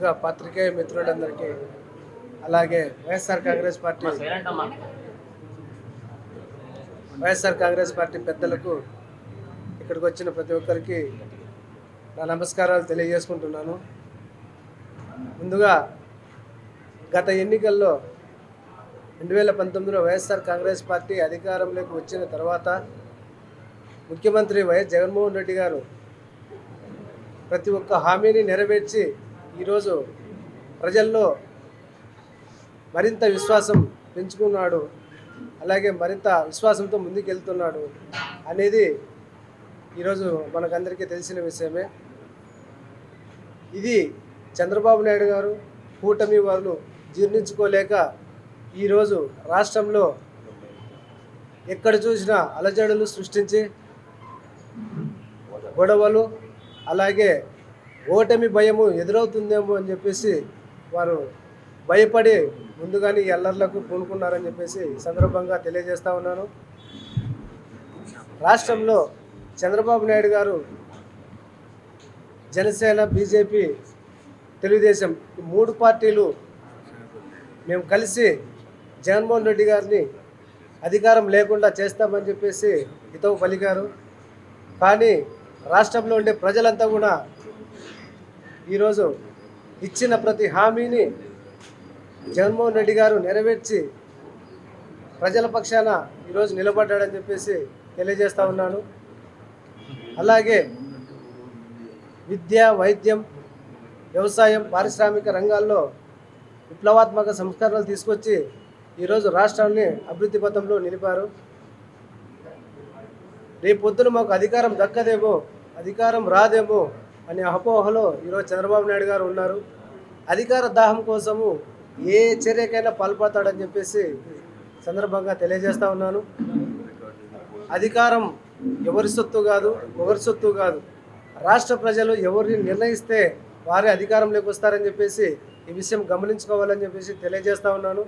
పాత్రికేయ మిత్రులందరికీ అలాగే వైఎస్ఆర్ కాంగ్రెస్ పార్టీ పెద్దలకు ఇక్కడికి వచ్చిన ప్రతి ఒక్కరికి నా నమస్కారాలు తెలియజేసుకుంటున్నాను. ముందుగా గత ఎన్నికల్లో 2019లో వైఎస్ఆర్ కాంగ్రెస్ పార్టీ అధికారంలోకి వచ్చిన తర్వాత ముఖ్యమంత్రి వైఎస్ జగన్మోహన్ రెడ్డి గారు ప్రతి ఒక్క హామీని నెరవేర్చి ఈరోజు ప్రజల్లో మరింత విశ్వాసం పెంచుకున్నాడు, అలాగే మరింత విశ్వాసంతో ముందుకెళ్తున్నాడు అనేది ఈరోజు మనకందరికీ తెలిసిన విషయమే. ఇది చంద్రబాబు నాయుడు గారు కూటమి వాళ్ళు జీర్ణించుకోలేక ఈరోజు రాష్ట్రంలో ఎక్కడ చూసినా అలజడులు సృష్టించి గొడవలు, అలాగే ఓటమి భయము ఎదురవుతుందేమో అని చెప్పేసి వారు భయపడి ముందుగానే ఎల్లర్లకు పూనుకున్నారని చెప్పేసి సందర్భంగా తెలియజేస్తా ఉన్నాను. రాష్ట్రంలో చంద్రబాబు నాయుడు గారు జనసేన, బీజేపీ, తెలుగుదేశం ఈ 3 పార్టీలు మేము కలిసి జగన్మోహన్ రెడ్డి గారిని అధికారం లేకుండా చేస్తామని చెప్పేసి హితవు పలికారు. కానీ రాష్ట్రంలో ఉండే ప్రజలంతా కూడా ఈరోజు ఇచ్చిన ప్రతి హామీని జగన్మోహన్ రెడ్డి గారు నెరవేర్చి ప్రజల పక్షాన ఈరోజు నిలబడ్డాడని చెప్పేసి తెలియజేస్తూ ఉన్నాను. అలాగే విద్య, వైద్యం, వ్యవసాయం, పారిశ్రామిక రంగాల్లో విప్లవాత్మక సంస్కరణలు తీసుకొచ్చి ఈరోజు రాష్ట్రాన్ని అభివృద్ధి పథంలో నిలిపారు. రేపొద్దున మాకు అధికారం దక్కదేమో, అధికారం రాదేమో అనే అపోహలో ఈరోజు చంద్రబాబు నాయుడు గారు ఉన్నారు. అధికార దాహం కోసము ఏ చర్యకైనా పాల్పడతాడని చెప్పేసి సందర్భంగా తెలియజేస్తూ ఉన్నాను. అధికారం ఎవరి సొత్తు కాదు, ఒకరి సొత్తు కాదు. రాష్ట్ర ప్రజలు ఎవరిని నిర్ణయిస్తే వారే అధికారంలోకి వస్తారని చెప్పేసి ఈ విషయం గమనించుకోవాలని చెప్పేసి తెలియజేస్తూ ఉన్నాను.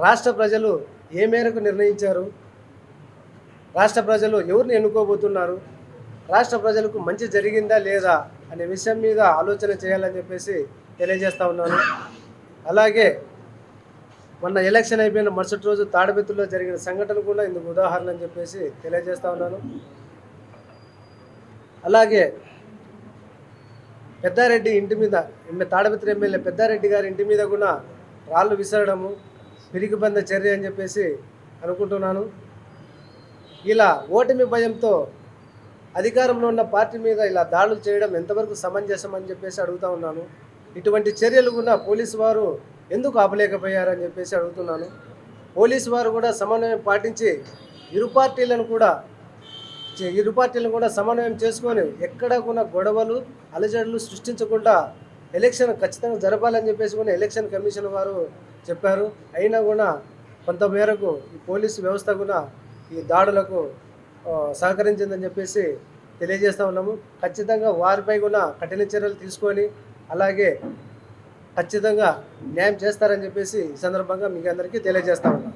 రాష్ట్ర ప్రజలు ఏ మేరకు నిర్ణయించారు, రాష్ట్ర ప్రజలు ఎవరిని ఎన్నుకోబోతున్నారు, రాష్ట్ర ప్రజలకు మంచి జరిగిందా లేదా అనే విషయం మీద ఆలోచన చేయాలని చెప్పేసి తెలియజేస్తూ ఉన్నాను. అలాగే మొన్న ఎలక్షన్ అయిపోయిన మరుసటి రోజు తాడిపత్రిలో జరిగిన సంఘటన కూడా ఇందుకు ఉదాహరణ అని చెప్పేసి తెలియజేస్తూ ఉన్నాను. అలాగే పెద్దారెడ్డి ఇంటి మీద, తాడిపత్రి ఎమ్మెల్యే పెద్దారెడ్డి గారి ఇంటి మీద కూడా రాళ్ళు విసరడము పిరికిబంద చర్య అని చెప్పేసి అనుకుంటున్నాను. ఇలా ఓటమి భయంతో అధికారంలో ఉన్న పార్టీ మీద ఇలా దాడులు చేయడం ఎంతవరకు సమంజసం అని చెప్పేసి అడుగుతూ ఉన్నాను. ఇటువంటి చర్యలు కూడా పోలీసు వారు ఎందుకు ఆపలేకపోయారని చెప్పేసి అడుగుతున్నాను. పోలీసు వారు కూడా సమన్వయం పాటించి ఇరు పార్టీలను కూడా సమన్వయం చేసుకొని ఎక్కడ కూడా గొడవలు, అలజడులు సృష్టించకుండా ఎలక్షన్ ఖచ్చితంగా జరపాలని చెప్పేసి కూడా ఎలక్షన్ కమిషన్ వారు చెప్పారు. అయినా కూడా కొంత మేరకు ఈ పోలీసు వ్యవస్థ కూడా ఈ దాడులకు సహకరించిందని చెప్పేసి తెలియజేస్తూ ఉన్నాము. ఖచ్చితంగా వారిపై కూడా కఠిన చర్యలు తీసుకొని అలాగే ఖచ్చితంగా న్యాయం చేస్తారని చెప్పేసి ఈ సందర్భంగా మీకు అందరికీ తెలియజేస్తూ ఉన్నాము.